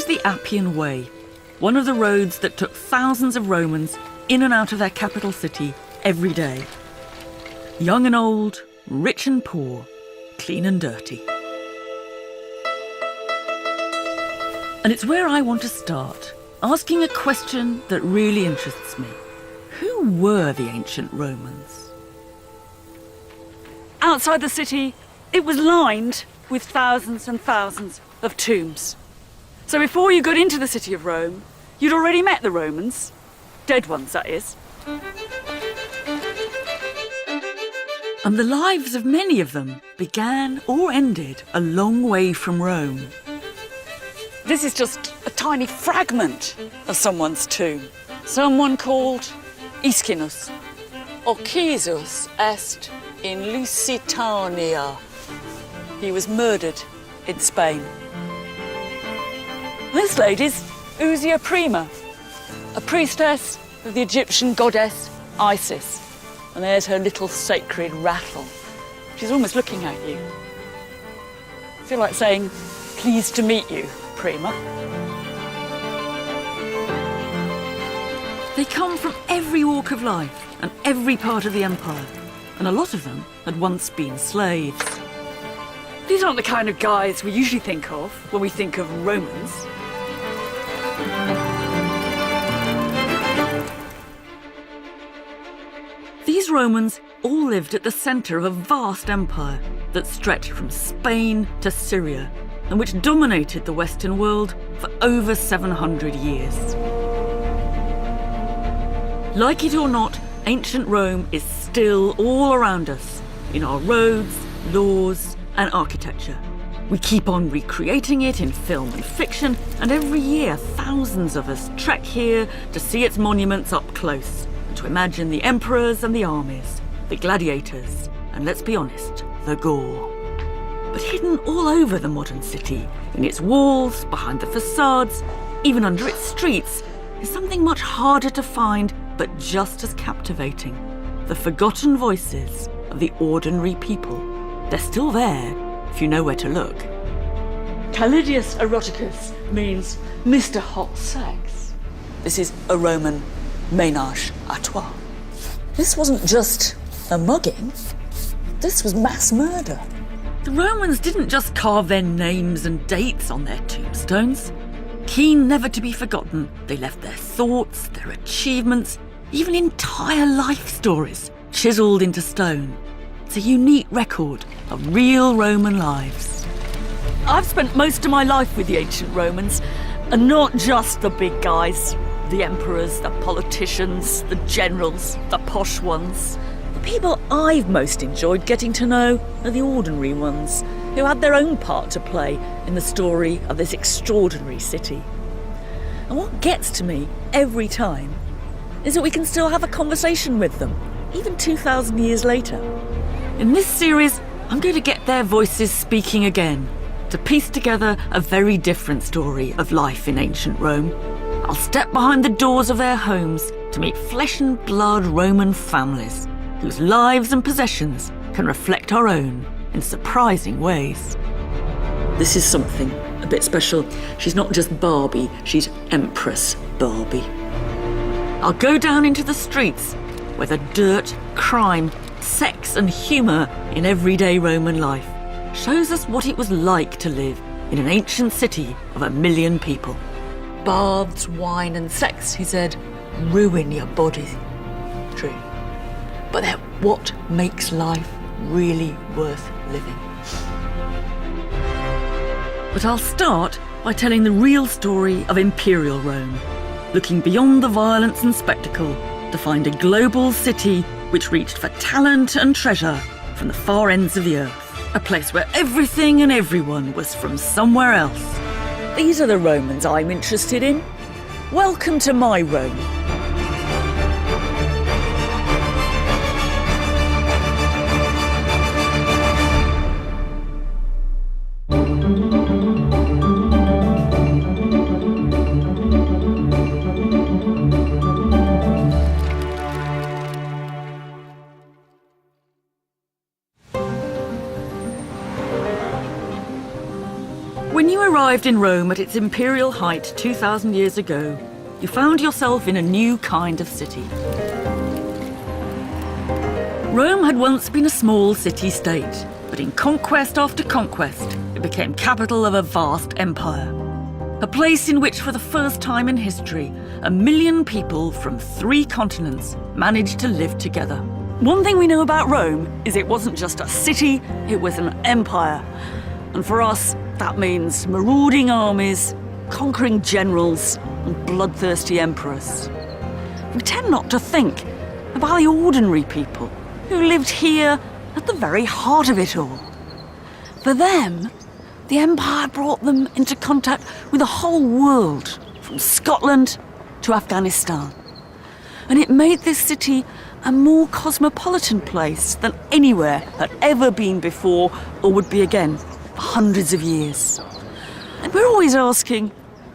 the Appian Way, one of the roads that took thousands of Romans in and out of their capital city every day. Young and old, rich and poor, clean and dirty. And it's where I want to start, asking a question that really interests me. Who were the ancient Romans? Outside the city, it was lined with thousands and thousands of tombs. So before you got into the city of Rome, you'd already met the Romans. Dead ones, that is. And the lives of many of them began or ended a long way from Rome. This is just a tiny fragment of someone's tomb. Someone called Iscinus, Occisus est in Lusitania. He was murdered in Spain. This lady's Usia Prima, a priestess of the Egyptian goddess Isis. And there's her little sacred rattle. She's almost looking at you. I feel like saying, pleased to meet you, Prima. They come from every walk of life and every part of the empire, and a lot of them had once been slaves. These aren't the kind of guys we usually think of when we think of Romans. These Romans all lived at the centre of a vast empire that stretched from Spain to Syria and which dominated the Western world for over 700 years. Like it or not, ancient Rome is still all around us, in our roads, laws, and architecture. We keep on recreating it in film and fiction, and every year thousands of us trek here to see its monuments up close, and to imagine the emperors and the armies, the gladiators, and let's be honest, the gore. But hidden all over the modern city, in its walls, behind the facades, even under its streets, is something much harder to find, but just as captivating. The forgotten voices of the ordinary people. They're still there, if you know where to look. Calidius Eroticus means Mr. Hot Sex. This is a Roman ménage à trois. This wasn't just a mugging, this was mass murder. The Romans didn't just carve their names and dates on their tombstones. Keen never to be forgotten, they left their thoughts, their achievements, even entire life stories chiselled into stone. It's a unique record of real Roman lives. I've spent most of my life with the ancient Romans, and not just the big guys, the emperors, the politicians, the generals, the posh ones. The people I've most enjoyed getting to know are the ordinary ones, who had their own part to play in the story of this extraordinary city. And what gets to me every time is that we can still have a conversation with them, even 2,000 years later. In this series, I'm going to get their voices speaking again, to piece together a very different story of life in ancient Rome. I'll step behind the doors of their homes to meet flesh and blood Roman families, whose lives and possessions can reflect our own in surprising ways. This is something a bit special. She's not just Barbie, she's Empress Barbie. I'll go down into the streets where the dirt, crime, sex and humour in everyday Roman life shows us what it was like to live in an ancient city of 1 million people. Baths, wine and sex, he said, ruin your body. True. But they're what makes life really worth living. But I'll start by telling the real story of Imperial Rome, looking beyond the violence and spectacle to find a global city which reached for talent and treasure from the far ends of the earth. A place where everything and everyone was from somewhere else. These are the Romans I'm interested in. Welcome to my Rome. When you arrived in Rome at its imperial height 2,000 years ago, you found yourself in a new kind of city. Rome had once been a small city-state, but in conquest after conquest, it became capital of a vast empire. A place in which, for the first time in history, 1 million people from 3 continents managed to live together. One thing we know about Rome is it wasn't just a city, it was an empire. And for us, that means marauding armies, conquering generals, and bloodthirsty emperors. We tend not to think about the ordinary people who lived here at the very heart of it all. For them, the empire brought them into contact with the whole world, from Scotland to Afghanistan. And it made this city a more cosmopolitan place than anywhere had ever been before or would be again for hundreds of years. And we're always asking,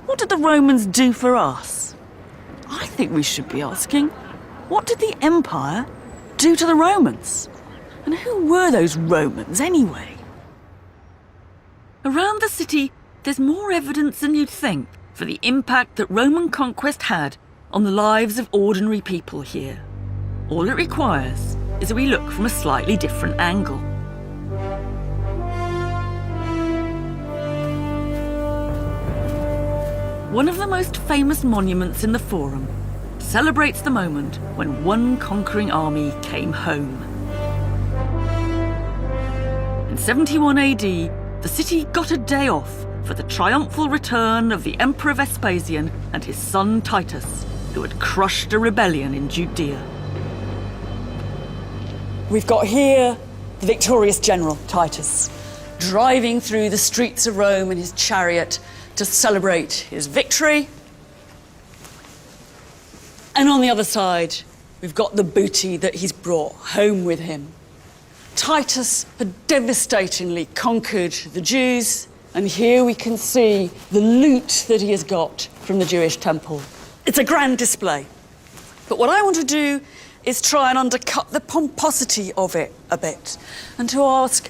what did the Romans do for us? I think we should be asking, what did the empire do to the Romans? And who were those Romans anyway? Around the city, there's more evidence than you'd think for the impact that Roman conquest had on the lives of ordinary people here. All it requires is that we look from a slightly different angle. One of the most famous monuments in the Forum celebrates the moment when one conquering army came home. In 71 AD, the city got a day off for the triumphal return of the Emperor Vespasian and his son Titus, who had crushed a rebellion in Judea. We've got here the victorious general, Titus, driving through the streets of Rome in his chariot to celebrate his victory. And on the other side, we've got the booty that he's brought home with him. Titus had devastatingly conquered the Jews, and here we can see the loot that he has got from the Jewish temple. It's a grand display. But what I want to do is try and undercut the pomposity of it a bit, and to ask,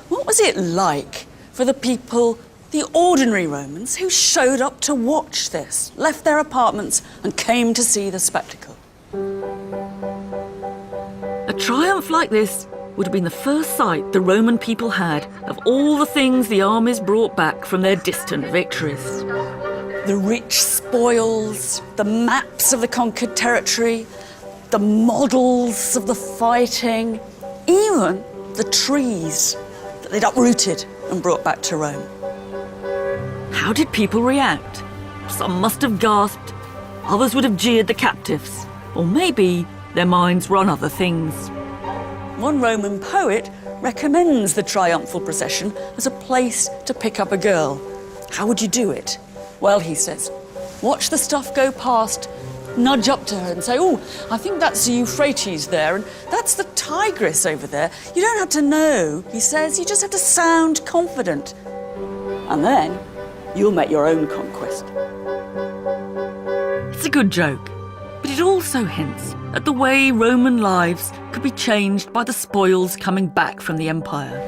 what was it like for the people, the ordinary Romans, who showed up to watch this, left their apartments and came to see the spectacle? A triumph like this would have been the first sight the Roman people had of all the things the armies brought back from their distant victories. The rich spoils, the maps of the conquered territory, the models of the fighting, even the trees that they'd uprooted and brought back to Rome. How did people react? Some must have gasped, others would have jeered the captives, or maybe their minds were on other things. One Roman poet recommends the triumphal procession as a place to pick up a girl. How would you do it? Well, he says, watch the stuff go past, nudge up to her and say, oh, I think that's the Euphrates there, and that's the Tigris over there. You don't have to know, he says, you just have to sound confident. And then you'll make your own conquest. It's a good joke, but it also hints at the way Roman lives could be changed by the spoils coming back from the empire.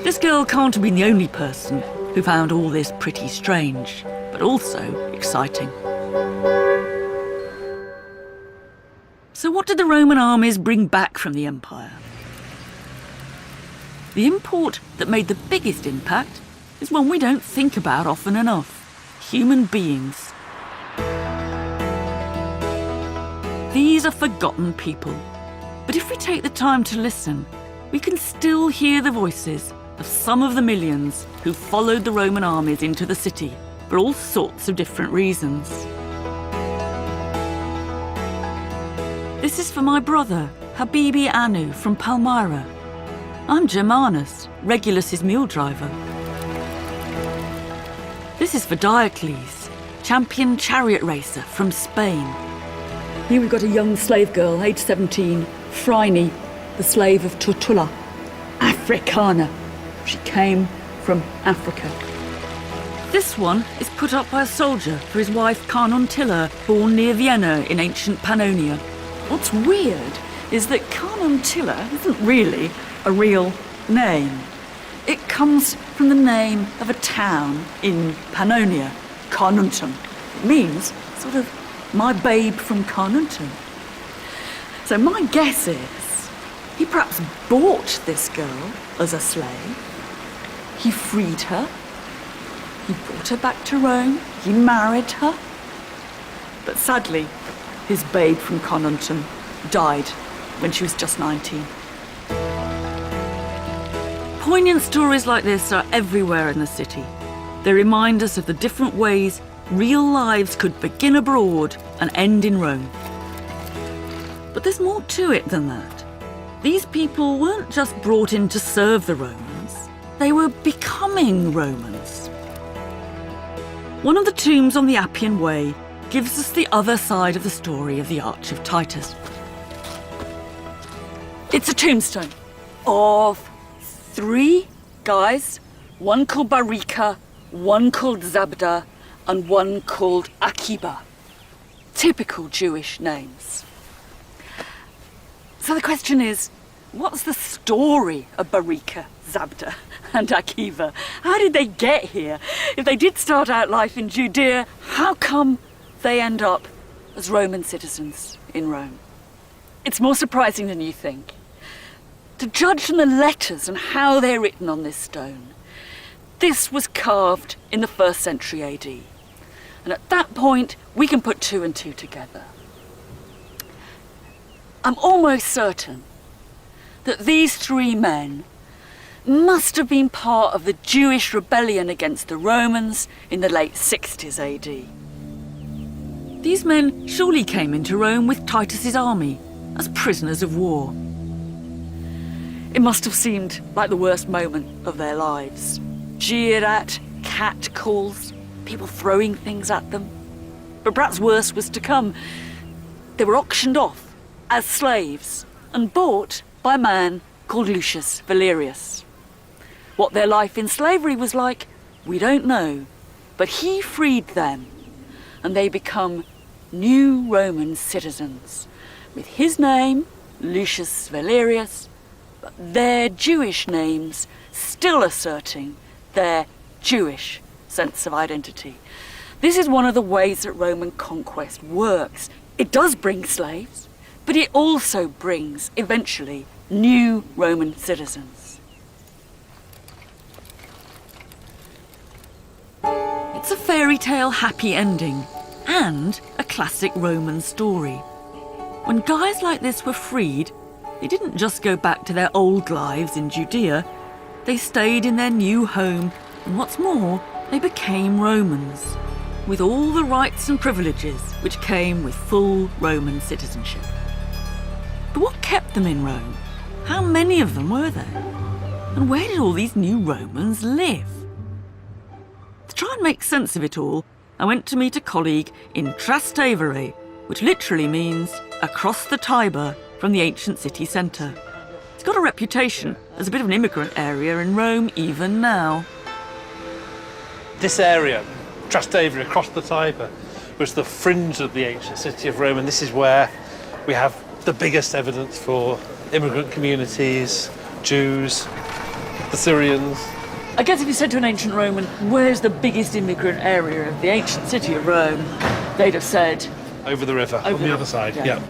This girl can't have been the only person who found all this pretty strange, but also exciting. So what did the Roman armies bring back from the empire? The import that made the biggest impact is one we don't think about often enough: human beings. These are forgotten people, but if we take the time to listen, we can still hear the voices of some of the millions who followed the Roman armies into the city for all sorts of different reasons. This is for my brother, Habibi Anu from Palmyra. I'm Germanus, Regulus's mule driver. This is for Diocles, champion chariot racer from Spain. Here we've got a young slave girl, aged 17, Phryne, the slave of Tortula, Africana. She came from Africa. This one is put up by a soldier for his wife Carnuntilla, born near Vienna in ancient Pannonia. What's weird is that Carnuntilla isn't really a real name. It comes from the name of a town in Pannonia, Carnuntum. It means sort of my babe from Carnuntum. So my guess is he perhaps bought this girl as a slave. He freed her. He brought her back to Rome. He married her. But sadly, his babe from Carnuntum died when she was just 19. Poignant stories like this are everywhere in the city. They remind us of the different ways real lives could begin abroad and end in Rome. But there's more to it than that. These people weren't just brought in to serve the Romans, they were becoming Romans. One of the tombs on the Appian Way gives us the other side of the story of the Arch of Titus. It's a tombstone of 3 guys, one called Barika, one called Zabda, and one called Akiba. Typical Jewish names. So the question is, what's the story of Barika, Zabda, and Akiba? How did they get here? If they did start out life in Judea, how come they end up as Roman citizens in Rome? It's more surprising than you think. To judge from the letters and how they're written on this stone, this was carved in the 1st century AD. And at that point, we can put 2 and 2 together. I'm almost certain that these 3 men must have been part of the Jewish rebellion against the Romans in the late 60s AD. These men surely came into Rome with Titus's army as prisoners of war. It must have seemed like the worst moment of their lives. Jeered at, catcalls, people throwing things at them. But perhaps worse was to come. They were auctioned off as slaves and bought by a man called Lucius Valerius. What their life in slavery was like, we don't know, but he freed them and they become new Roman citizens with his name, Lucius Valerius, but their Jewish names still asserting their Jewish sense of identity. This is one of the ways that Roman conquest works. It does bring slaves, but it also brings, eventually, new Roman citizens. It's a fairy tale happy ending and a classic Roman story. When guys like this were freed, they didn't just go back to their old lives in Judea, they stayed in their new home, and what's more, they became Romans, with all the rights and privileges which came with full Roman citizenship. But what kept them in Rome? How many of them were there? And where did all these new Romans live? To try and make sense of it all, I went to meet a colleague in Trastevere, which literally means across the Tiber from the ancient city centre. It's got a reputation as a bit of an immigrant area in Rome even now. This area, Trastevere, across the Tiber, was the fringe of the ancient city of Rome, and this is where we have the biggest evidence for immigrant communities, Jews, the Syrians. I guess if you said to an ancient Roman, where's the biggest immigrant area of the ancient city of Rome, they'd have said... Over the river, on the other side, yeah.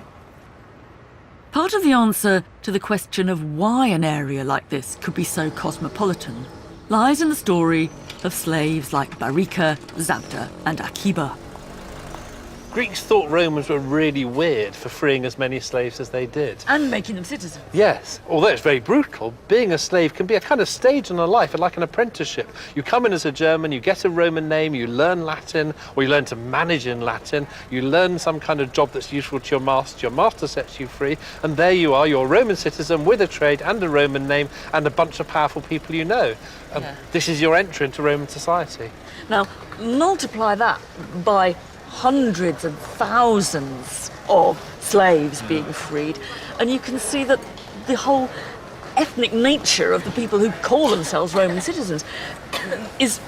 Part of the answer to the question of why an area like this could be so cosmopolitan lies in the story of slaves like Barika, Zabda, and Akiba. Greeks thought Romans were really weird for freeing as many slaves as they did. And making them citizens. Yes, although it's very brutal, being a slave can be a kind of stage in a life, like an apprenticeship. You come in as a German, you get a Roman name, you learn Latin, or you learn to manage in Latin, you learn some kind of job that's useful to your master sets you free, and there you are, you're a Roman citizen with a trade and a Roman name and a bunch of powerful people you know. This is your entry into Roman society. Now, multiply that by hundreds and thousands of slaves being freed, and you can see that the whole ethnic nature of the people who call themselves Roman citizens is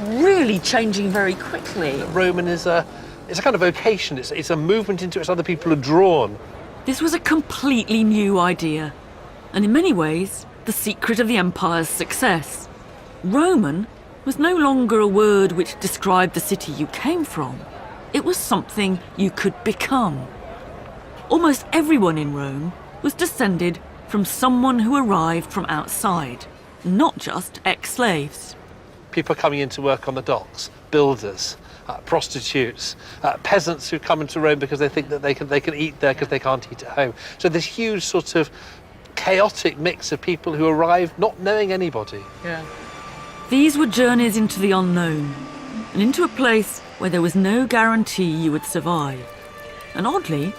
really changing very quickly. Roman is it's a kind of vocation, it's a movement into which other people are drawn. This was a completely new idea, and in many ways, the secret of the empire's success. Roman was no longer a word which described the city you came from. It was something you could become. Almost everyone in Rome was descended from someone who arrived from outside, not just ex-slaves. People coming in to work on the docks, builders, prostitutes, peasants who come into Rome because they think that they can eat there because they can't eat at home. So this huge sort of chaotic mix of people who arrived not knowing anybody. Yeah. These were journeys into the unknown, and into a place where there was no guarantee you would survive. And oddly,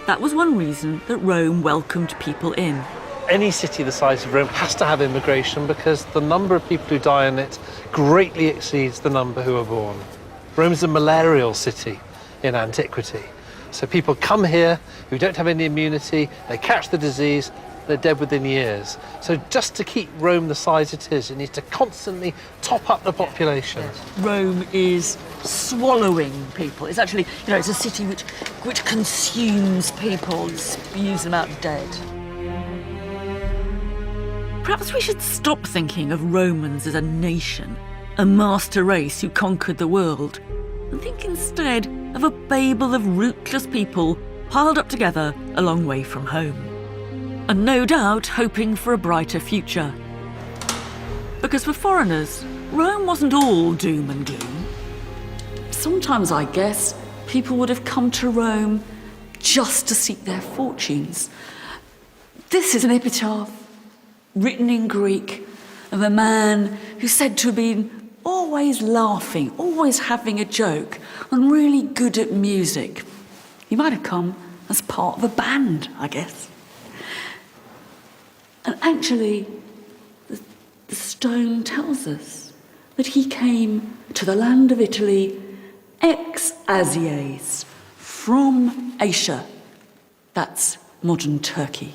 that was one reason that Rome welcomed people in. Any city the size of Rome has to have immigration because the number of people who die in it greatly exceeds the number who are born. Rome's a malarial city in antiquity. So people come here who don't have any immunity, they catch the disease, they're dead within years. So just to keep Rome the size it is, it needs to constantly top up the population. Rome is swallowing people. It's actually, it's a city which consumes people, spews them out dead. Perhaps we should stop thinking of Romans as a nation, a master race who conquered the world, and think instead of a babel of rootless people piled up together a long way from home. And no doubt hoping for a brighter future. Because for foreigners, Rome wasn't all doom and gloom. Sometimes, I guess, people would have come to Rome just to seek their fortunes. This is an epitaph written in Greek of a man who's said to have been always laughing, always having a joke, and really good at music. He might have come as part of a band, I guess. And actually, the stone tells us that he came to the land of Italy ex Asies, from Asia. That's modern Turkey.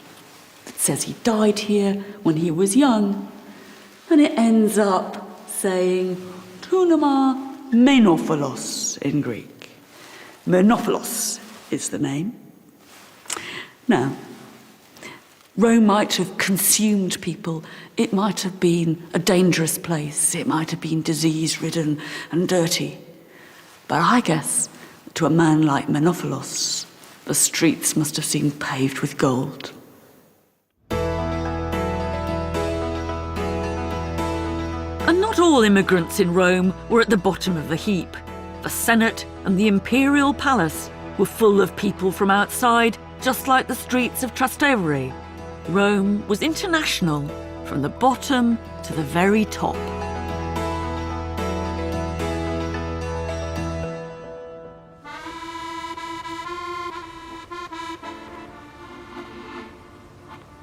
It says he died here when he was young, and it ends up saying Tounoma Menophilos in Greek. Menophilos is the name. Now, Rome might have consumed people. It might have been a dangerous place. It might have been disease-ridden and dirty. But I guess to a man like Menophilos, the streets must have seemed paved with gold. And not all immigrants in Rome were at the bottom of the heap. The Senate and the Imperial Palace were full of people from outside, just like the streets of Trastevere. Rome was international, from the bottom to the very top.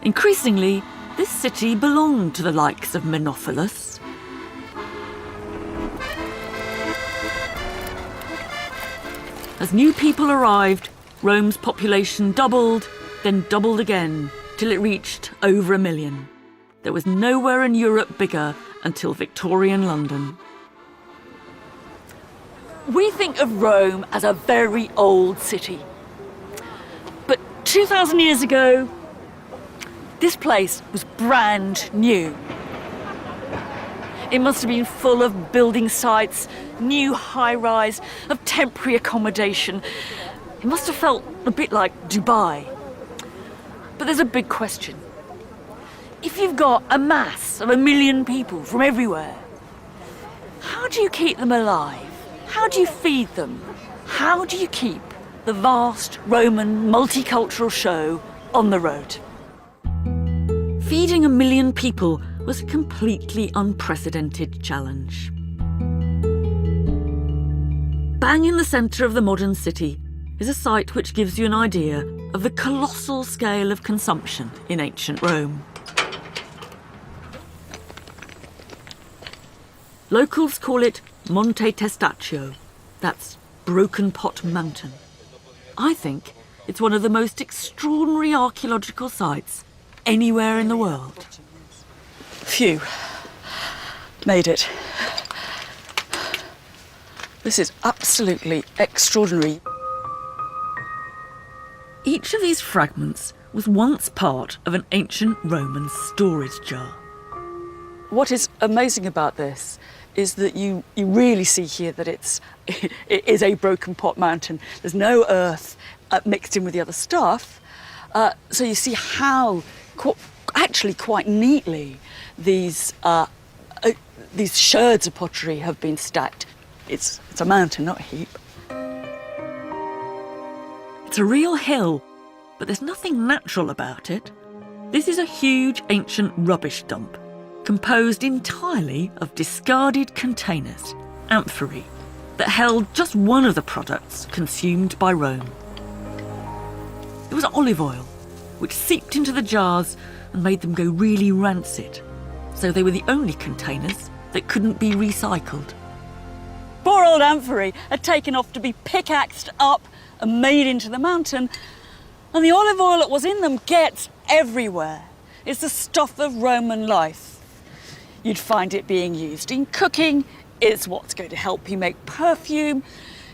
Increasingly, this city belonged to the likes of Menophilos. As new people arrived, Rome's population doubled, then doubled again, till it reached over 1 million. There was nowhere in Europe bigger until Victorian London. We think of Rome as a very old city. But 2,000 years ago, this place was brand new. It must have been full of building sites, new high-rise, of temporary accommodation. It must have felt a bit like Dubai. But there's a big question. If you've got a mass of 1 million people from everywhere, how do you keep them alive? How do you feed them? How do you keep the vast Roman multicultural show on the road? Feeding 1 million people was a completely unprecedented challenge. Bang in the centre of the modern city is a site which gives you an idea of the colossal scale of consumption in ancient Rome. Locals call it Monte Testaccio, that's Broken Pot Mountain. I think it's one of the most extraordinary archaeological sites anywhere in the world. Phew. Made it. This is absolutely extraordinary. Each of these fragments was once part of an ancient Roman storage jar. What is amazing about this is that you really see here that it is a broken pot mountain. There's no earth mixed in with the other stuff. So you see how actually quite neatly these sherds of pottery have been stacked. It's a mountain, not a heap. It's a real hill, but there's nothing natural about it. This is a huge ancient rubbish dump, composed entirely of discarded containers, amphorae, that held just one of the products consumed by Rome. It was olive oil, which seeped into the jars and made them go really rancid, so they were the only containers that couldn't be recycled. Poor old amphorae are taken off to be pickaxed up and made into the mountain, and the olive oil that was in them gets everywhere. It's the stuff of Roman life. You'd find it being used in cooking. It's what's going to help you make perfume.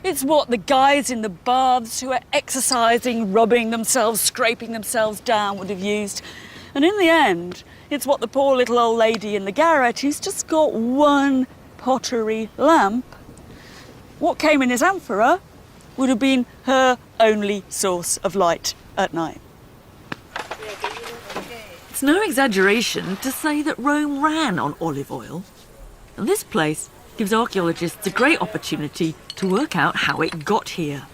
It's what the guys in the baths who are exercising, rubbing themselves, scraping themselves down would have used. And in the end, it's what the poor little old lady in the garret who's just got one pottery lamp, what came in his amphora would have been her only source of light at night. It's no exaggeration to say that Rome ran on olive oil. And this place gives archaeologists a great opportunity to work out how it got here.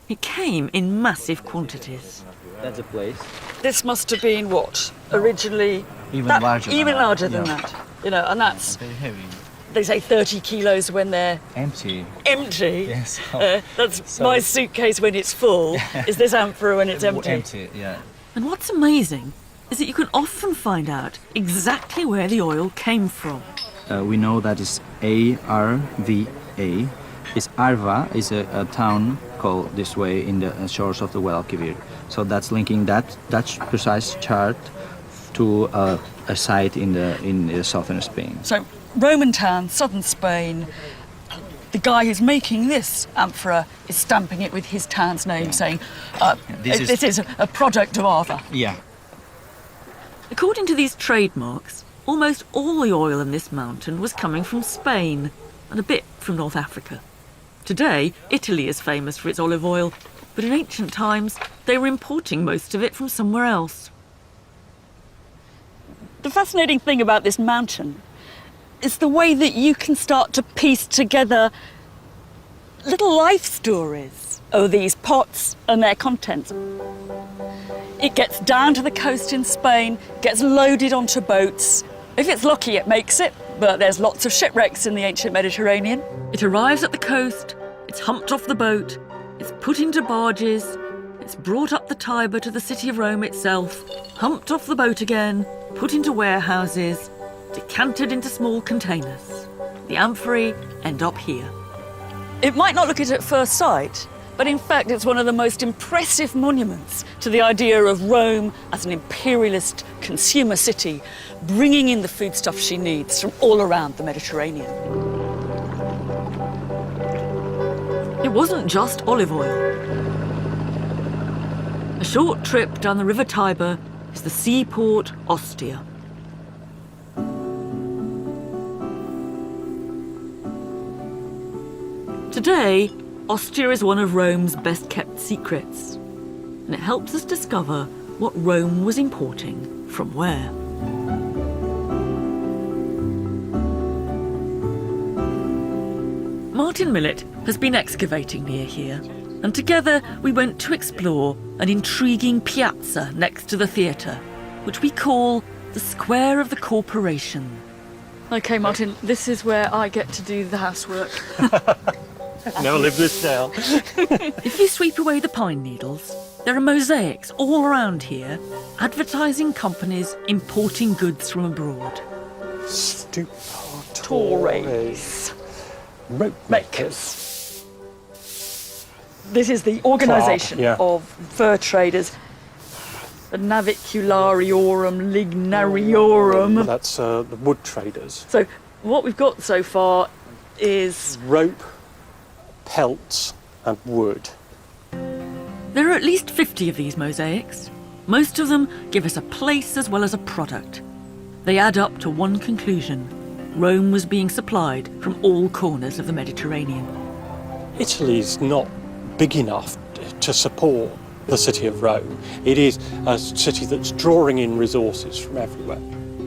It came in massive quantities. That's a place. This must have been what? Originally... Even larger than yeah. that. You know, and that's... Very heavy. They say 30 kilos when they're... Empty. Empty? Yes. That's my suitcase when it's full. Is this amphora when it's empty? Empty, yeah. And what's amazing is that you can often find out exactly where the oil came from. We know that it's ARVA. It's Arva is a town called this way in the shores of the Guadalquivir. So that's linking that Dutch precise chart to a site in the southern Spain. So Roman town, southern Spain. The guy who's making this amphora is stamping it with his town's name, saying, this is a product of Arva. Yeah. According to these trademarks, almost all the oil in this mountain was coming from Spain and a bit from North Africa. Today, Italy is famous for its olive oil, but in ancient times, they were importing most of it from somewhere else. The fascinating thing about this mountain is the way that you can start to piece together little life stories of these pots and their contents. It gets down to the coast in Spain, gets loaded onto boats. If it's lucky, it makes it, but there's lots of shipwrecks in the ancient Mediterranean. It arrives at the coast, it's humped off the boat, it's put into barges, it's brought up the Tiber to the city of Rome itself, humped off the boat again, put into warehouses, decanted into small containers. The amphorae end up here. It might not look it at first sight, but in fact it's one of the most impressive monuments to the idea of Rome as an imperialist consumer city, bringing in the foodstuff she needs from all around the Mediterranean. It wasn't just olive oil. A short trip down the River Tiber is the seaport Ostia. Today, Ostia is one of Rome's best-kept secrets, and it helps us discover what Rome was importing from where. Martin Millett has been excavating near here, and together we went to explore an intriguing piazza next to the theatre, which we call the Square of the Corporation. OK, Martin, this is where I get to do the housework. Now live this down. If you sweep away the pine needles, there are mosaics all around here, advertising companies importing goods from abroad. Torres. Rope Makers. This is the organisation of fur traders. The Naviculariorum Lignariorum. That's the wood traders. So what we've got so far is... Rope, pelts and wood. There are at least 50 of these mosaics. Most of them give us a place as well as a product. They add up to one conclusion. Rome was being supplied from all corners of the Mediterranean. Italy's not big enough to support the city of Rome. It is a city that's drawing in resources from everywhere.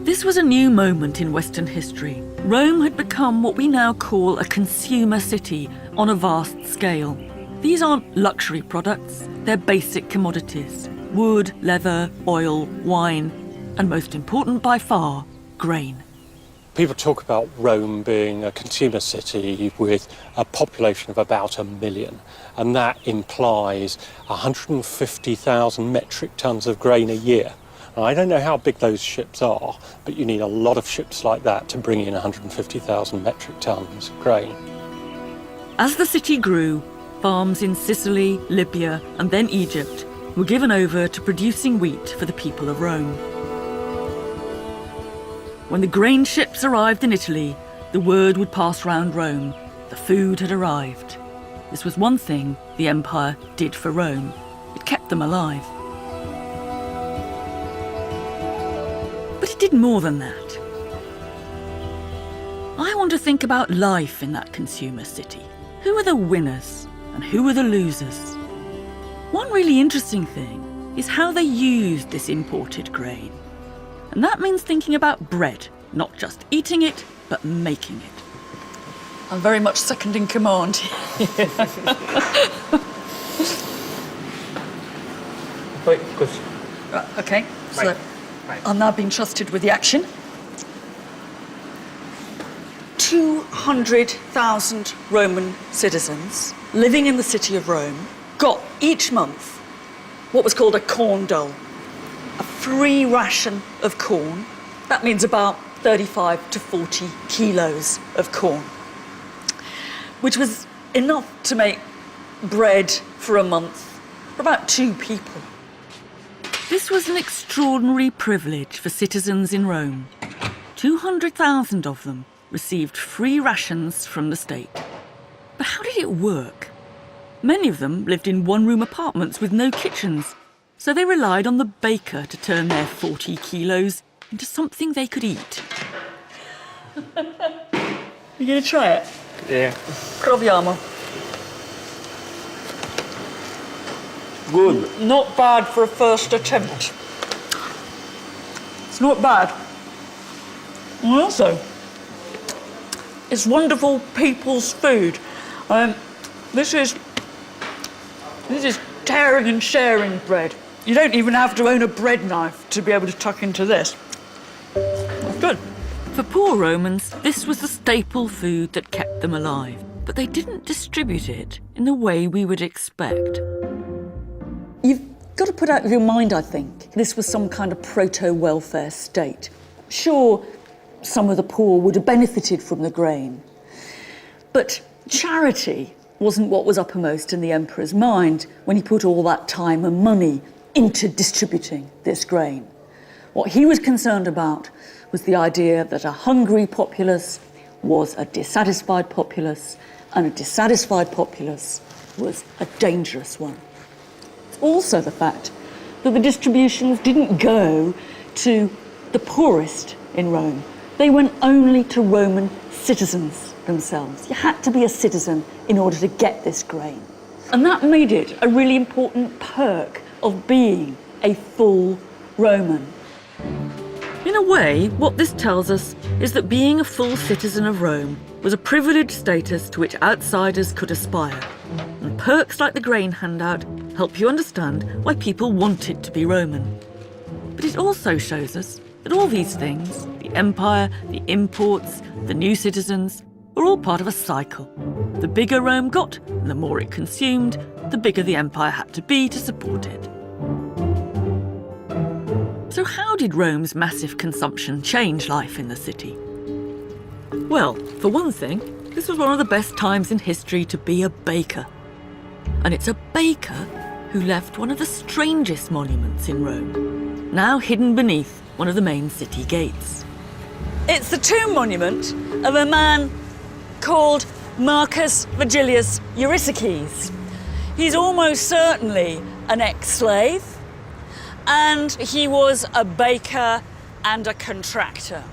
This was a new moment in Western history. Rome had become what we now call a consumer city on a vast scale. These aren't luxury products, they're basic commodities. Wood, leather, oil, wine, and most important by far, grain. People talk about Rome being a consumer city with a population of about 1 million, and that implies 150,000 metric tons of grain a year. Now, I don't know how big those ships are, but you need a lot of ships like that to bring in 150,000 metric tons of grain. As the city grew, farms in Sicily, Libya, and then Egypt were given over to producing wheat for the people of Rome. When the grain ships arrived in Italy, the word would pass round Rome. The food had arrived. This was one thing the empire did for Rome. It kept them alive. But it did more than that. I want to think about life in that consumer city. Who are the winners and who are the losers? One really interesting thing is how they used this imported grain. And that means thinking about bread, not just eating it, but making it. I'm very much second in command. Okay, so I'm now being trusted with the action. 200,000 Roman citizens living in the city of Rome got each month what was called a corn dole, a free ration of corn. That means about 35 to 40 kilos of corn, which was enough to make bread for a month for about 2 people. This was an extraordinary privilege for citizens in Rome. 200,000 of them received free rations from the state. But how did it work? Many of them lived in one-room apartments with no kitchens, so they relied on the baker to turn their 40 kilos into something they could eat. You gonna try it? Yeah. Proviamo. Good. Not bad for a first attempt. It's not bad. And also, it's wonderful people's food. This is tearing and sharing bread. You don't even have to own a bread knife to be able to tuck into this. That's good. For poor Romans, this was the staple food that kept them alive, but they didn't distribute it in the way we would expect. You've got to put out of your mind, I think, this was some kind of proto-welfare state. Sure, some of the poor would have benefited from the grain, but charity wasn't what was uppermost in the emperor's mind when he put all that time and money into distributing this grain. What he was concerned about was the idea that a hungry populace was a dissatisfied populace, and a dissatisfied populace was a dangerous one. Also the fact that the distributions didn't go to the poorest in Rome. They went only to Roman citizens themselves. You had to be a citizen in order to get this grain. And that made it a really important perk of being a full Roman. In a way, what this tells us is that being a full citizen of Rome was a privileged status to which outsiders could aspire. And perks like the grain handout help you understand why people wanted to be Roman. But it also shows us that all these things, the empire, the imports, the new citizens, were all part of a cycle. The bigger Rome got, and the more it consumed, the bigger the empire had to be to support it. So how did Rome's massive consumption change life in the city? Well, for one thing, this was one of the best times in history to be a baker. And it's a baker who left one of the strangest monuments in Rome, now hidden beneath one of the main city gates. It's the tomb monument of a man called Marcus Vigilius Eurysakes. He's almost certainly an ex-slave, and he was a baker and a contractor.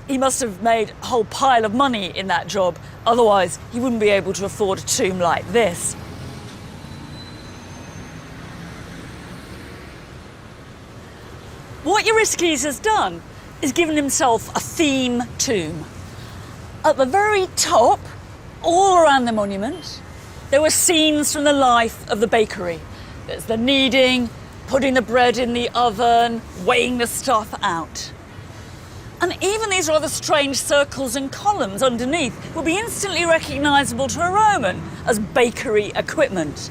He must have made a whole pile of money in that job, otherwise he wouldn't be able to afford a tomb like this. What Eurystheus has done is given himself a theme tomb. At the very top, all around the monument, there were scenes from the life of the bakery. There's the kneading, putting the bread in the oven, weighing the stuff out. And even these rather strange circles and columns underneath will be instantly recognisable to a Roman as bakery equipment.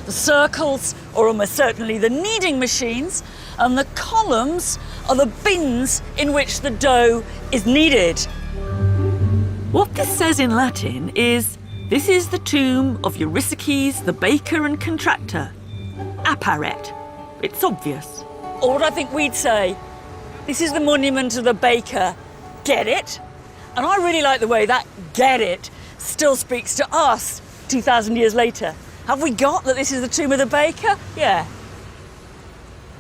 The circles are almost certainly the kneading machines, and the columns are the bins in which the dough is kneaded. What this says in Latin is, this is the tomb of Eurystheus, the baker and contractor. Apparet. It's obvious. Or what I think we'd say, this is the monument of the baker. Get it? And I really like the way that get it still speaks to us 2,000 years later. Have we got that this is the tomb of the baker? Yeah.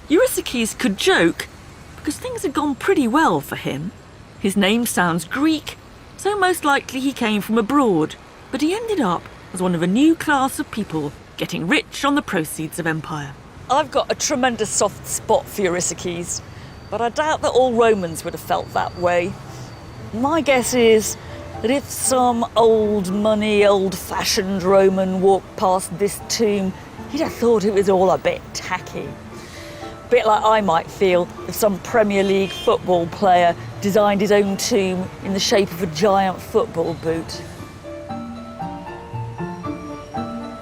Eurystheus could joke because things had gone pretty well for him. His name sounds Greek, so most likely he came from abroad, but he ended up as one of a new class of people getting rich on the proceeds of empire. I've got a tremendous soft spot for Eurystheus, but I doubt that all Romans would have felt that way. My guess is that if some old money, old-fashioned Roman walked past this tomb, he'd have thought it was all a bit tacky. A bit like I might feel if some Premier League football player designed his own tomb in the shape of a giant football boot.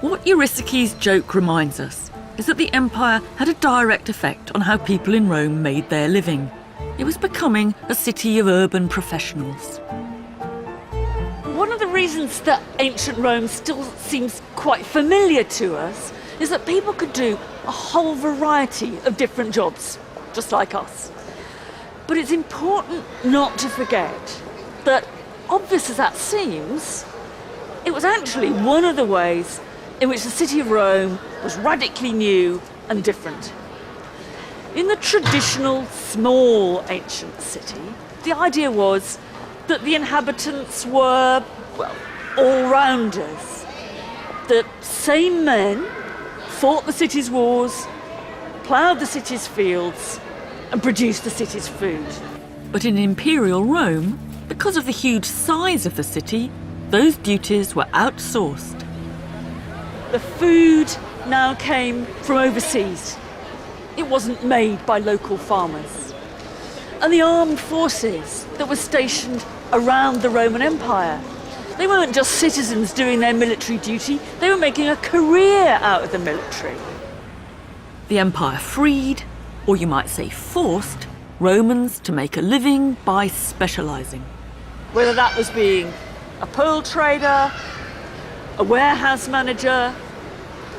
What Eurystheus' joke reminds us is that the empire had a direct effect on how people in Rome made their living. It was becoming a city of urban professionals. One of the reasons that ancient Rome still seems quite familiar to us is that people could do a whole variety of different jobs, just like us. But it's important not to forget that, obvious as that seems, it was actually one of the ways in which the city of Rome was radically new and different. In the traditional small ancient city, the idea was that the inhabitants were, well, all-rounders. The same men fought the city's wars, ploughed the city's fields, and produced the city's food. But in imperial Rome, because of the huge size of the city, those duties were outsourced. The food now came from overseas. It wasn't made by local farmers. And the armed forces that were stationed around the Roman Empire, they weren't just citizens doing their military duty, they were making a career out of the military. The empire freed, or you might say forced, Romans to make a living by specialising. Whether that was being a pearl trader, a warehouse manager,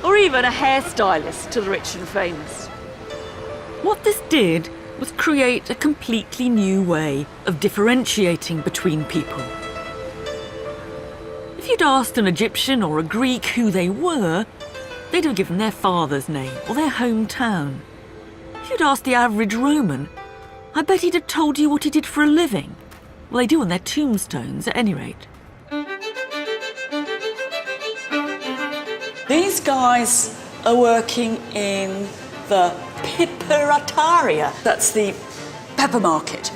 or even a hairstylist to the rich and famous. What this did was create a completely new way of differentiating between people. If you'd asked an Egyptian or a Greek who they were, they'd have given their father's name or their hometown. If you'd asked the average Roman, I bet he'd have told you what he did for a living. Well, they do on their tombstones, at any rate. These guys are working in the Piperataria. That's the pepper market.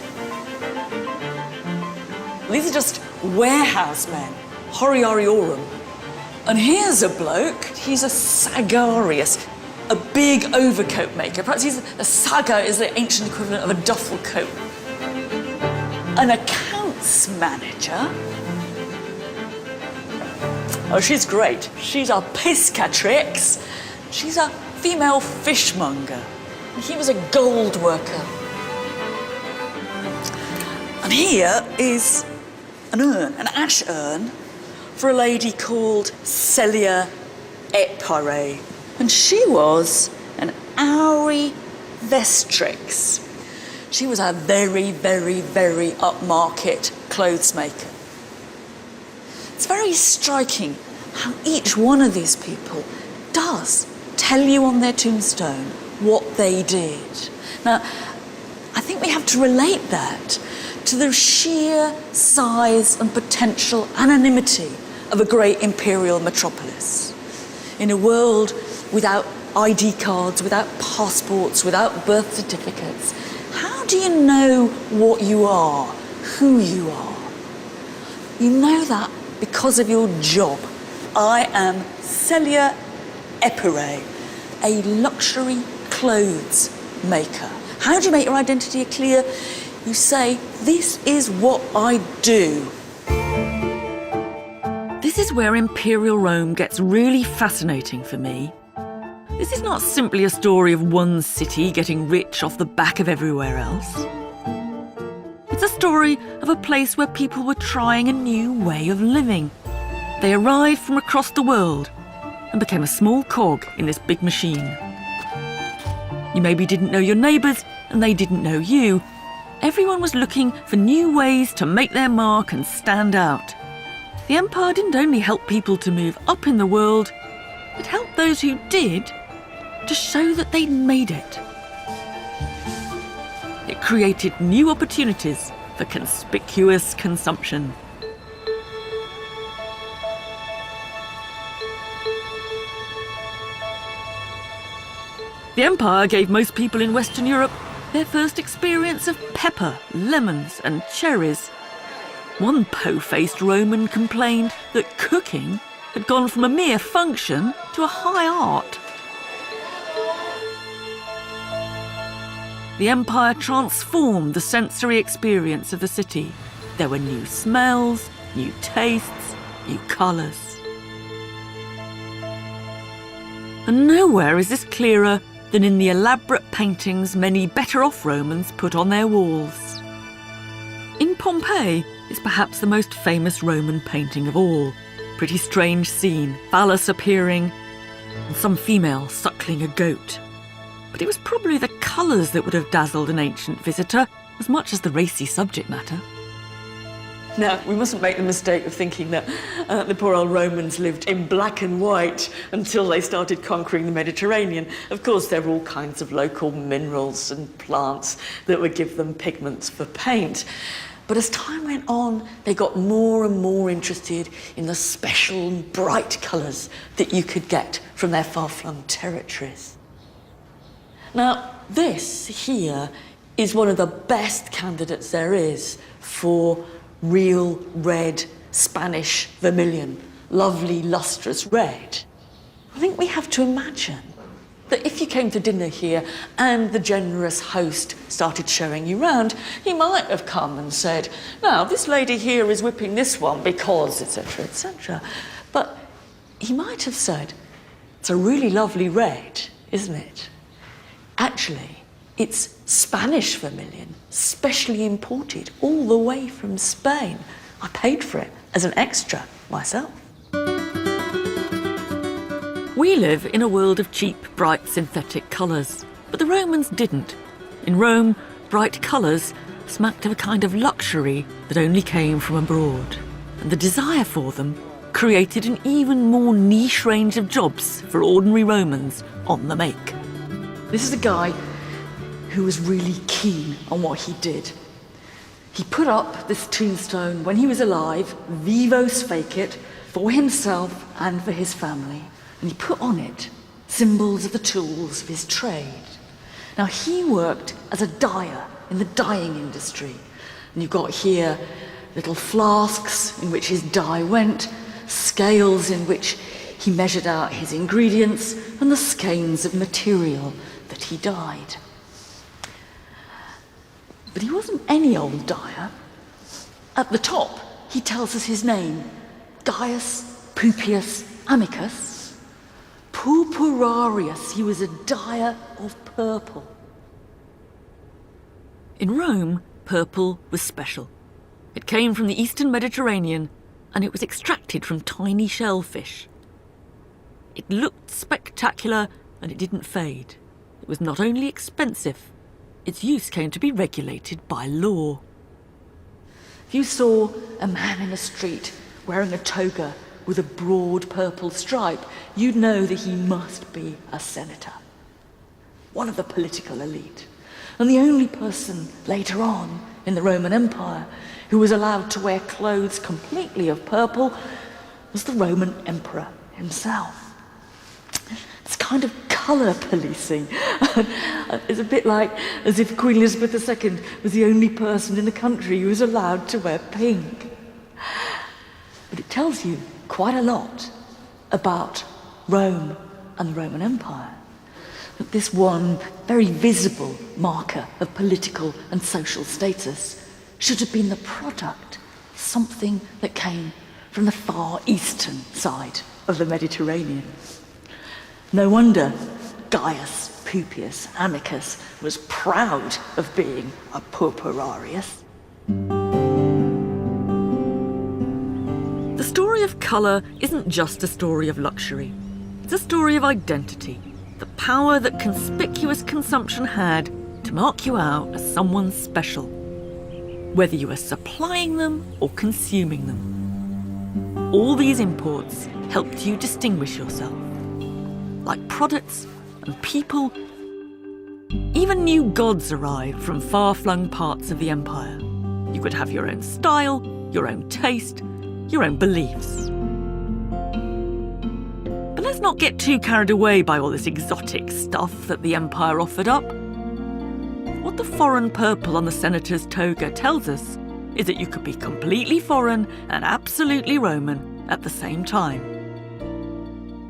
These are just warehouse men, horiariorum. And here's a bloke, he's a sagarius, a big overcoat maker. Perhaps a saga is the ancient equivalent of a duffel coat. An accounts manager. Oh, she's great. She's a piscatrix. She's a female fishmonger. And he was a gold worker. And here is an urn, an ash urn, for a lady called Celia Epire. And she was an Auri Vestrix. She was a very, very, very upmarket clothes maker. It's very striking how each one of these people does tell you on their tombstone what they did. Now, I think we have to relate that to the sheer size and potential anonymity of a great imperial metropolis. In a world without ID cards, without passports, without birth certificates, how do you know what you are, who you are? You know that because of your job. I am Celia Epire, a luxury clothes maker. How do you make your identity clear? You say, this is what I do. This is where Imperial Rome gets really fascinating for me. This is not simply a story of one city getting rich off the back of everywhere else. It's a story of a place where people were trying a new way of living. They arrived from across the world and became a small cog in this big machine. You maybe didn't know your neighbours and they didn't know you. Everyone was looking for new ways to make their mark and stand out. The empire didn't only help people to move up in the world, it helped those who did to show that they'd made it. It created new opportunities for conspicuous consumption. The empire gave most people in Western Europe their first experience of pepper, lemons and cherries. One po-faced Roman complained that cooking had gone from a mere function to a high art. The empire transformed the sensory experience of the city. There were new smells, new tastes, new colours. And nowhere is this clearer than in the elaborate paintings many better-off Romans put on their walls. In Pompei is perhaps the most famous Roman painting of all. Pretty strange scene, phallus appearing, and some female suckling a goat. But it was probably the colours that would have dazzled an ancient visitor as much as the racy subject matter. Now, we mustn't make the mistake of thinking that the poor old Romans lived in black and white until they started conquering the Mediterranean. Of course, there were all kinds of local minerals and plants that would give them pigments for paint. But as time went on, they got more and more interested in the special and bright colours that you could get from their far-flung territories. Now, this here is one of the best candidates there is for real red Spanish vermilion, lovely lustrous red. I think we have to imagine that if you came to dinner here and the generous host started showing you round, he might have come and said, now, this lady here is whipping this one because, etc., etc. But he might have said, it's a really lovely red, isn't it? Actually, it's Spanish vermilion, specially imported all the way from Spain. I paid for it as an extra myself. We live in a world of cheap, bright synthetic colours, but the Romans didn't. In Rome, bright colours smacked of a kind of luxury that only came from abroad, and the desire for them created an even more niche range of jobs for ordinary Romans on the make. This is a guy who was really keen on what he did. He put up this tombstone when he was alive, vivos fecit, for himself and for his family. And he put on it symbols of the tools of his trade. Now, he worked as a dyer in the dyeing industry. And you've got here little flasks in which his dye went, scales in which he measured out his ingredients, and the skeins of material that he dyed. But he wasn't any old dyer. At the top, he tells us his name, Gaius Pupius Amicus. Purpurarius, he was a dyer of purple. In Rome, purple was special. It came from the eastern Mediterranean and it was extracted from tiny shellfish. It looked spectacular and it didn't fade. It was not only expensive, its use came to be regulated by law. If you saw a man in the street wearing a toga with a broad purple stripe, you'd know that he must be a senator, one of the political elite, and the only person later on in the Roman Empire who was allowed to wear clothes completely of purple was the Roman emperor himself. It's kind of colour policing. It's a bit like as if Queen Elizabeth II was the only person in the country who was allowed to wear pink. But it tells you quite a lot about Rome and the Roman Empire. That this one very visible marker of political and social status should have been the product of something that came from the far eastern side of the Mediterranean. No wonder Gaius Pupius Amicus was proud of being a purpurarius. The story of colour isn't just a story of luxury. It's a story of identity, the power that conspicuous consumption had to mark you out as someone special, whether you were supplying them or consuming them. All these imports helped you distinguish yourself. Like products and people, even new gods arrived from far-flung parts of the empire. You could have your own style, your own taste, your own beliefs. But let's not get too carried away by all this exotic stuff that the empire offered up. What the foreign purple on the senator's toga tells us is that you could be completely foreign and absolutely Roman at the same time.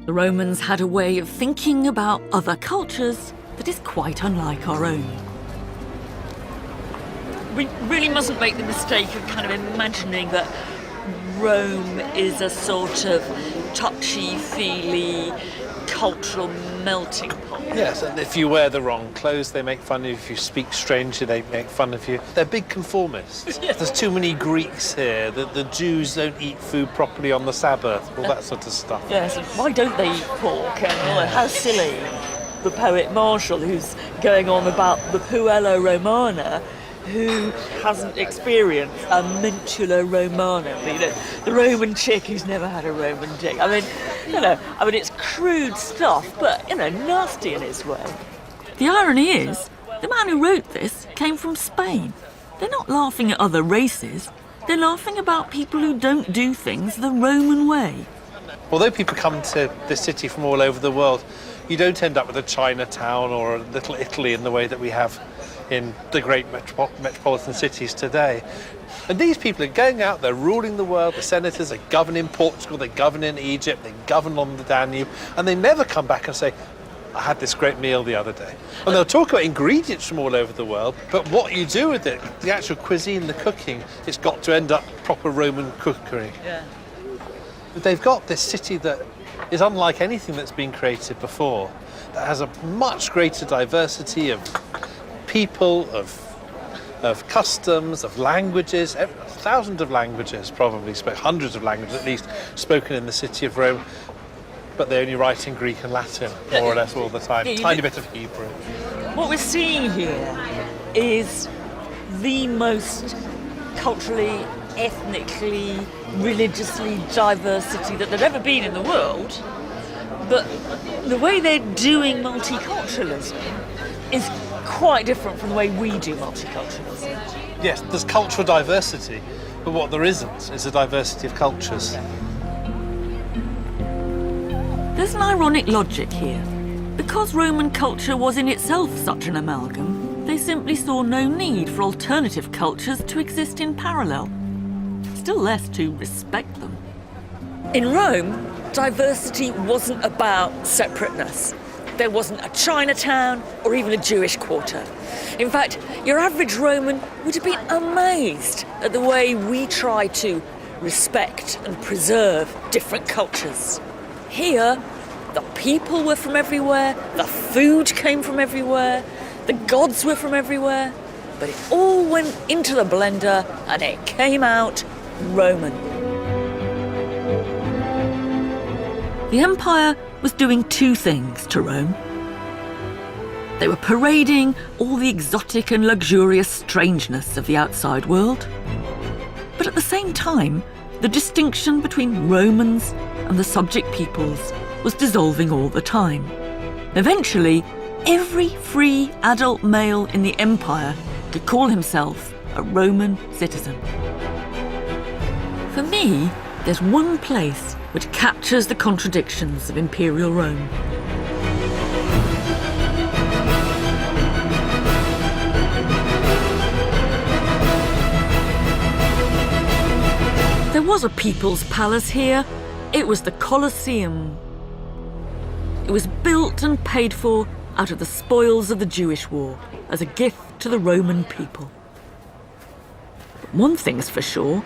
The Romans had a way of thinking about other cultures that is quite unlike our own. We really mustn't make the mistake of kind of imagining that Rome is a sort of touchy-feely cultural melting pot. Yes, and if you wear the wrong clothes, they make fun of you. If you speak strangely, they make fun of you. They're big conformists. There's too many Greeks here. The Jews don't eat food properly on the Sabbath, all that sort of stuff. Yes, why don't they eat pork? And how silly. The poet Martial, who's going on about the Puella Romana, who hasn't experienced a mentula romana, the Roman chick who's never had a Roman dick. I mean, it's crude stuff, but, nasty in its way. The irony is, the man who wrote this came from Spain. They're not laughing at other races, they're laughing about people who don't do things the Roman way. Although people come to this city from all over the world, you don't end up with a Chinatown or a little Italy in the way that we have in the great metropolitan cities today. And these people are going out, they're ruling the world, the senators are governing Portugal, they govern in Egypt, they govern on the Danube, and they never come back and say, I had this great meal the other day. And they'll talk about ingredients from all over the world, but what you do with it, the actual cuisine, the cooking, it's got to end up proper Roman cookery. Yeah. They've got this city that is unlike anything that's been created before, that has a much greater diversity of people, of customs, of languages, thousands of languages probably, hundreds of languages at least, spoken in the city of Rome, but they only write in Greek and Latin, more or less all the time, tiny bit of Hebrew. What we're seeing here is the most culturally, ethnically, religiously diverse city that there'd ever been in the world, but the way they're doing multiculturalism is quite different from the way we do multiculturalism. Yes, there's cultural diversity, but what there isn't is a diversity of cultures. There's an ironic logic here. Because Roman culture was in itself such an amalgam, they simply saw no need for alternative cultures to exist in parallel, still less to respect them. In Rome, diversity wasn't about separateness. There wasn't a Chinatown or even a Jewish quarter. In fact, your average Roman would have been amazed at the way we try to respect and preserve different cultures. Here, the people were from everywhere, the food came from everywhere, the gods were from everywhere, but it all went into the blender and it came out Roman. The empire was doing two things to Rome. They were parading all the exotic and luxurious strangeness of the outside world. But at the same time, the distinction between Romans and the subject peoples was dissolving all the time. Eventually, every free adult male in the empire could call himself a Roman citizen. For me, there's one place which captures the contradictions of imperial Rome. There was a people's palace here. It was the Colosseum. It was built and paid for out of the spoils of the Jewish war as a gift to the Roman people. But one thing's for sure,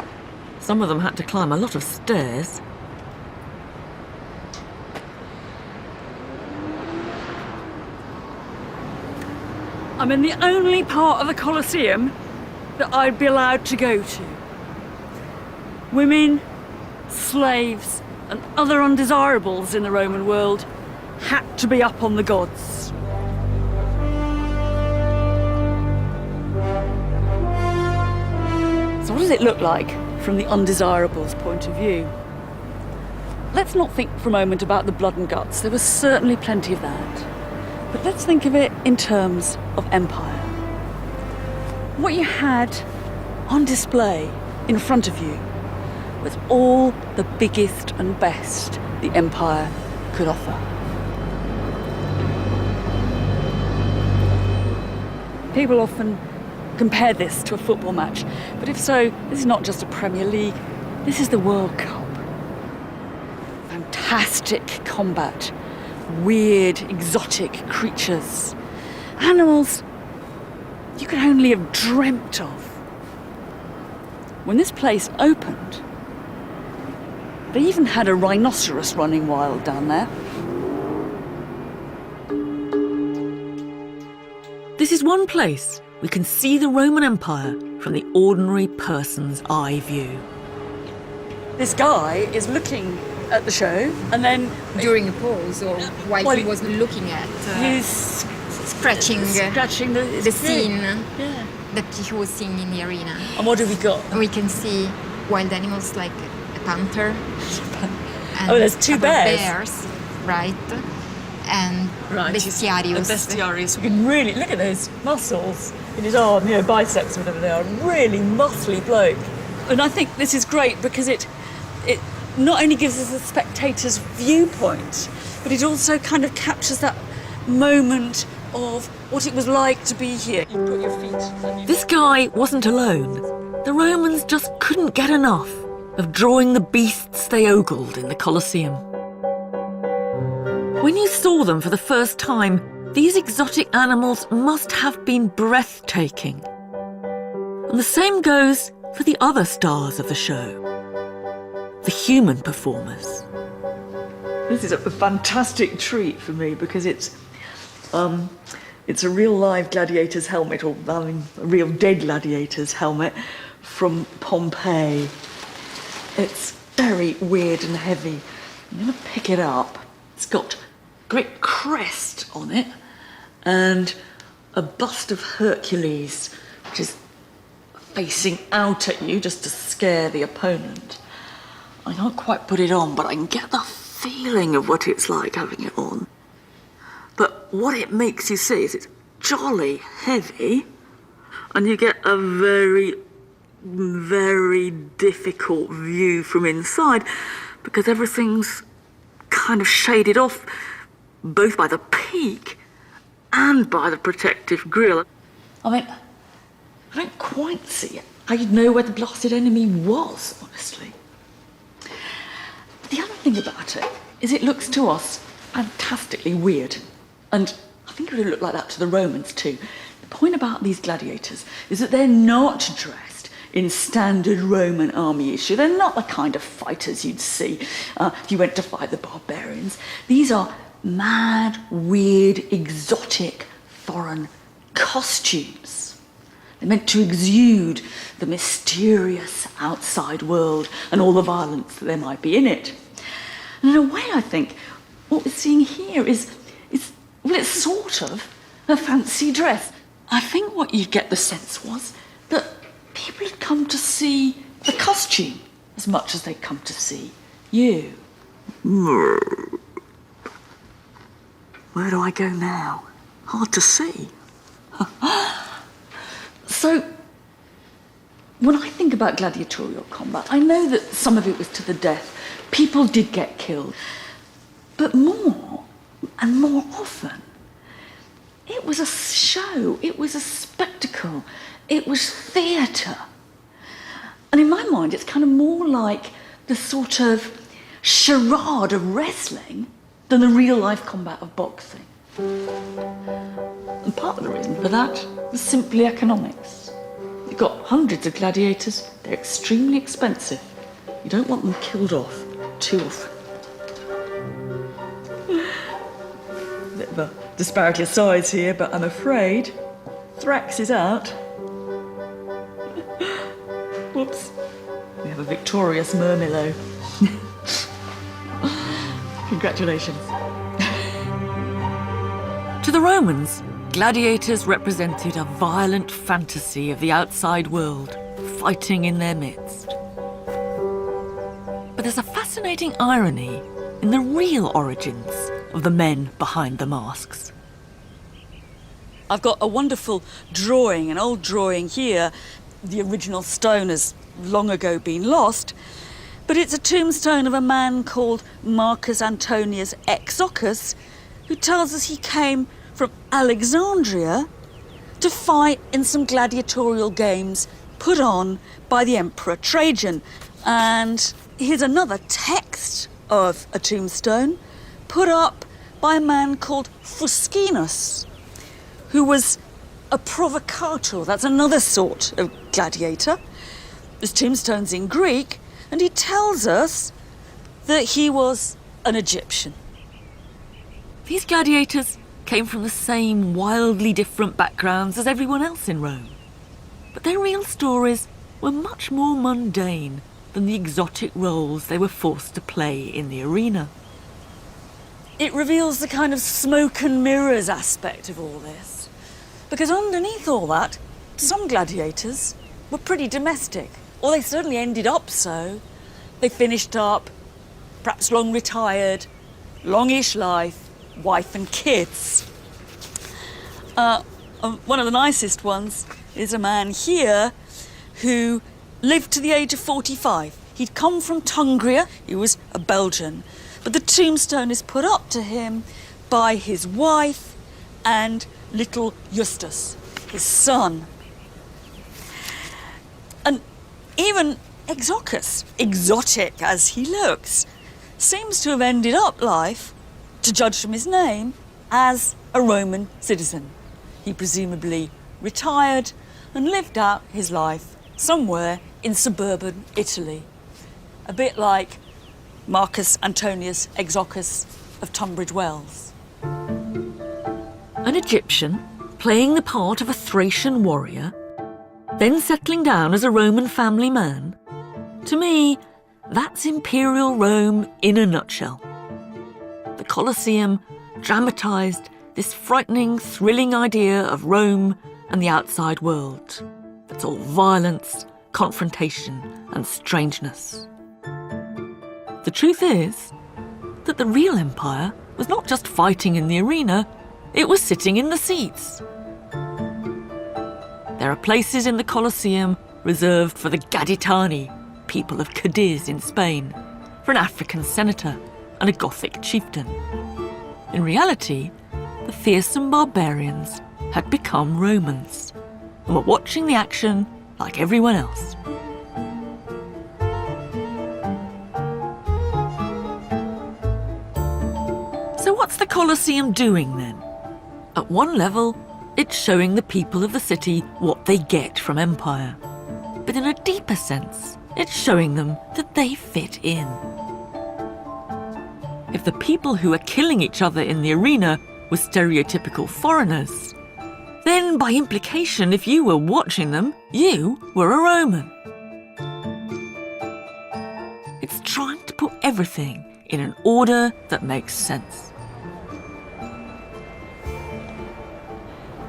some of them had to climb a lot of stairs. I'm in the only part of the Colosseum that I'd be allowed to go to. Women, slaves, and other undesirables in the Roman world had to be up on the gods. So what does it look like from the undesirables' point of view? Let's not think for a moment about the blood and guts. There was certainly plenty of that. But let's think of it in terms of empire. What you had on display in front of you was all the biggest and best the empire could offer. People often compare this to a football match, but if so, this is not just a Premier League, this is the World Cup. Fantastic combat, weird, exotic creatures, animals you could only have dreamt of. When this place opened, they even had a rhinoceros running wild down there. This is one place we can see the Roman Empire from the ordinary person's eye view. This guy is looking at the show, and then During a pause or while he was looking at, he's scratching the scene Yeah. that he was seeing in the arena. And what have we got? We can see wild animals like a panther. And Oh, there's two other bears. Right? And bestiarios. The bestiarios. We can really look at those muscles in his arm, biceps, whatever they are. Really muscly bloke. And I think this is great because it not only gives us a spectator's viewpoint, but it also kind of captures that moment of what it was like to be here. You put your feet on your... This guy wasn't alone. The Romans just couldn't get enough of drawing the beasts they ogled in the Colosseum. When you saw them for the first time, these exotic animals must have been breathtaking. And the same goes for the other stars of the show, the human performers. This is a fantastic treat for me because it's a real live gladiator's helmet, or a real dead gladiator's helmet from Pompei. It's very weird and heavy. I'm going to pick it up. It's got a great crest on it and a bust of Hercules, which is facing out at you just to scare the opponent. I can't quite put it on, but I can get the feeling of what it's like having it on. But what it makes you see is it's jolly heavy, and you get a very, very difficult view from inside because everything's kind of shaded off both by the peak and by the protective grille. I mean, I don't quite see it. I didn't know where the blasted enemy was, honestly. The other thing about it is it looks to us fantastically weird. And I think it would look like that to the Romans too. The point about these gladiators is that they're not dressed in standard Roman army issue. They're not the kind of fighters you'd see if you went to fight the barbarians. These are mad, weird, exotic, foreign costumes. They're meant to exude the mysterious outside world and all the violence that there might be in it. And in a way, I think, what we're seeing here is it's sort of a fancy dress. I think what you get the sense was that people had come to see the costume as much as they'd come to see you. Where do I go now? Hard to see. So, when I think about gladiatorial combat, I know that some of it was to the death. People did get killed. But more and more often, it was a show, it was a spectacle, it was theatre. And in my mind, it's kind of more like the sort of charade of wrestling than the real-life combat of boxing. And part of the reason for that was simply economics. You've got hundreds of gladiators, they're extremely expensive. You don't want them killed off too often. Bit of a disparity of size here, but I'm afraid Thrax is out. Whoops. We have a victorious Murmillo. Congratulations. To the Romans, gladiators represented a violent fantasy of the outside world, fighting in their midst. But there's a fascinating irony in the real origins of the men behind the masks. I've got a wonderful drawing, an old drawing here. The original stone has long ago been lost, but it's a tombstone of a man called Marcus Antonius Exocus, who tells us he came from Alexandria to fight in some gladiatorial games put on by the Emperor Trajan. And here's another text of a tombstone put up by a man called Fuscinus, who was a provocator. That's another sort of gladiator. This tombstone's in Greek, and he tells us that he was an Egyptian. These gladiators came from the same wildly different backgrounds as everyone else in Rome. But their real stories were much more mundane than the exotic roles they were forced to play in the arena. It reveals the kind of smoke and mirrors aspect of all this. Because underneath all that, some gladiators were pretty domestic, or they certainly ended up so. They finished up, perhaps long retired, longish life, wife and kids. One of the nicest ones is a man here who lived to the age of 45. He'd come from Tungria, he was a Belgian, but the tombstone is put up to him by his wife and little Justus, his son. And even Exocus, exotic as he looks, seems to have ended up life, to judge from his name, as a Roman citizen. He presumably retired and lived out his life somewhere in suburban Italy. A bit like Marcus Antonius Exocus of Tunbridge Wells. An Egyptian playing the part of a Thracian warrior, then settling down as a Roman family man. To me, that's imperial Rome in a nutshell. The Colosseum dramatised this frightening, thrilling idea of Rome and the outside world. That's all violence, confrontation and strangeness. The truth is that the real empire was not just fighting in the arena, it was sitting in the seats. There are places in the Colosseum reserved for the Gaditani, people of Cadiz in Spain, for an African senator and a Gothic chieftain. In reality, the fearsome barbarians had become Romans and were watching the action like everyone else. So what's the Colosseum doing then? At one level, it's showing the people of the city what they get from empire. But in a deeper sense, it's showing them that they fit in. If the people who are killing each other in the arena were stereotypical foreigners, then by implication, if you were watching them, you were a Roman. It's trying to put everything in an order that makes sense.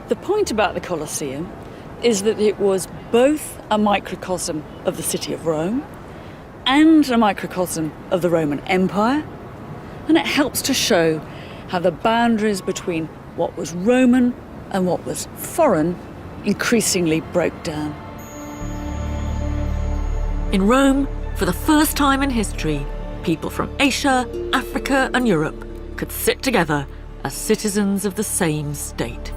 The point about the Colosseum is that it was both a microcosm of the city of Rome and a microcosm of the Roman Empire, and it helps to show how the boundaries between what was Roman and what was foreign increasingly broke down. In Rome, for the first time in history, people from Asia, Africa, and Europe could sit together as citizens of the same state.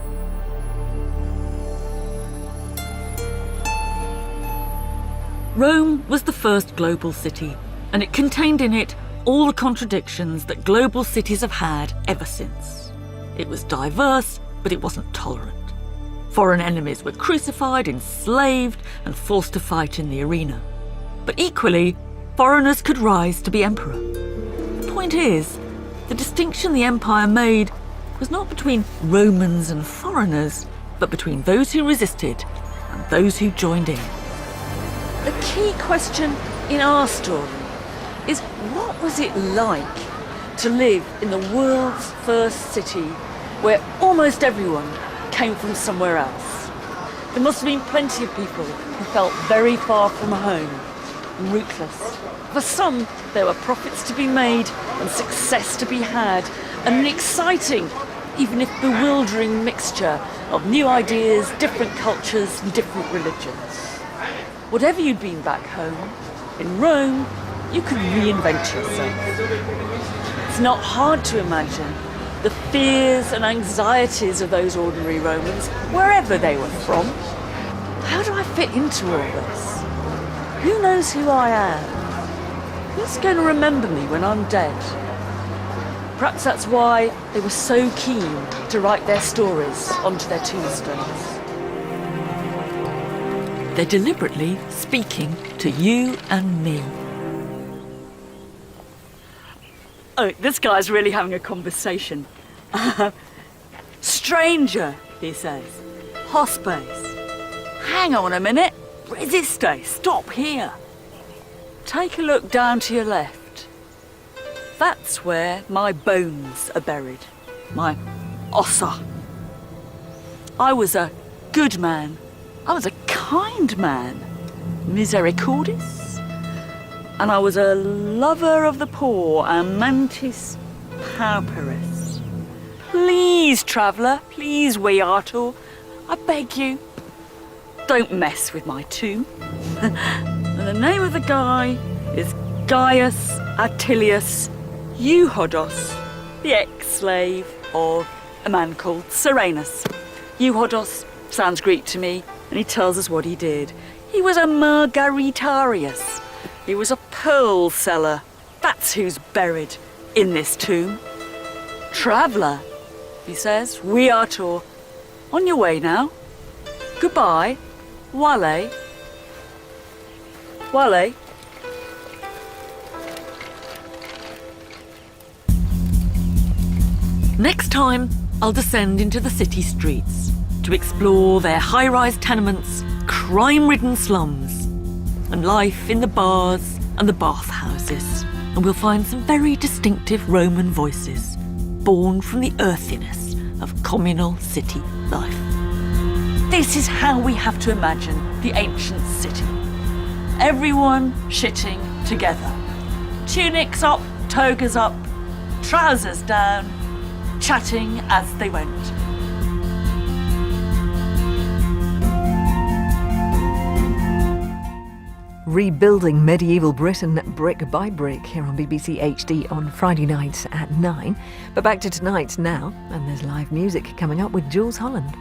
Rome was the first global city, and it contained in it all the contradictions that global cities have had ever since. It was diverse, but it wasn't tolerant. Foreign enemies were crucified, enslaved, and forced to fight in the arena. But equally, foreigners could rise to be emperor. The point is, the distinction the empire made was not between Romans and foreigners, but between those who resisted and those who joined in. The key question in our story is, what was it like to live in the world's first city where almost everyone came from somewhere else? There must have been plenty of people who felt very far from home, rootless. For some, there were profits to be made and success to be had, and an exciting, even if bewildering, mixture of new ideas, different cultures, and different religions. Whatever you'd been back home, in Rome, you could reinvent yourself. It's not hard to imagine the fears and anxieties of those ordinary Romans, wherever they were from. How do I fit into all this? Who knows who I am? Who's going to remember me when I'm dead? Perhaps that's why they were so keen to write their stories onto their tombstones. They're deliberately speaking to you and me. Oh, this guy's really having a conversation. Stranger, he says. Hospes. Hang on a minute. Resiste. Stop here. Take a look down to your left. That's where my bones are buried. My ossa. I was a good man. I was a kind man. Misericordis. And I was a lover of the poor, amantis pauperis. Please, traveller, please, Viator, I beg you, don't mess with my tomb. And the name of the guy is Gaius Attilius Euhodos, the ex-slave of a man called Serenus. Euhodos sounds Greek to me, and he tells us what he did. He was a Margaritarius. He was a pearl seller. That's who's buried in this tomb. Traveller, he says, Viator, on your way now. Goodbye. Wale. Wale. Next time, I'll descend into the city streets to explore their high-rise tenements, crime-ridden slums, and life in the bars and the bathhouses. And we'll find some very distinctive Roman voices, born from the earthiness of communal city life. This is how we have to imagine the ancient city. Everyone shitting together. Tunics up, togas up, trousers down, chatting as they went. Rebuilding medieval Britain brick by brick here on BBC HD on Friday nights at 9. But back to tonight's now, and there's live music coming up with Jules Holland.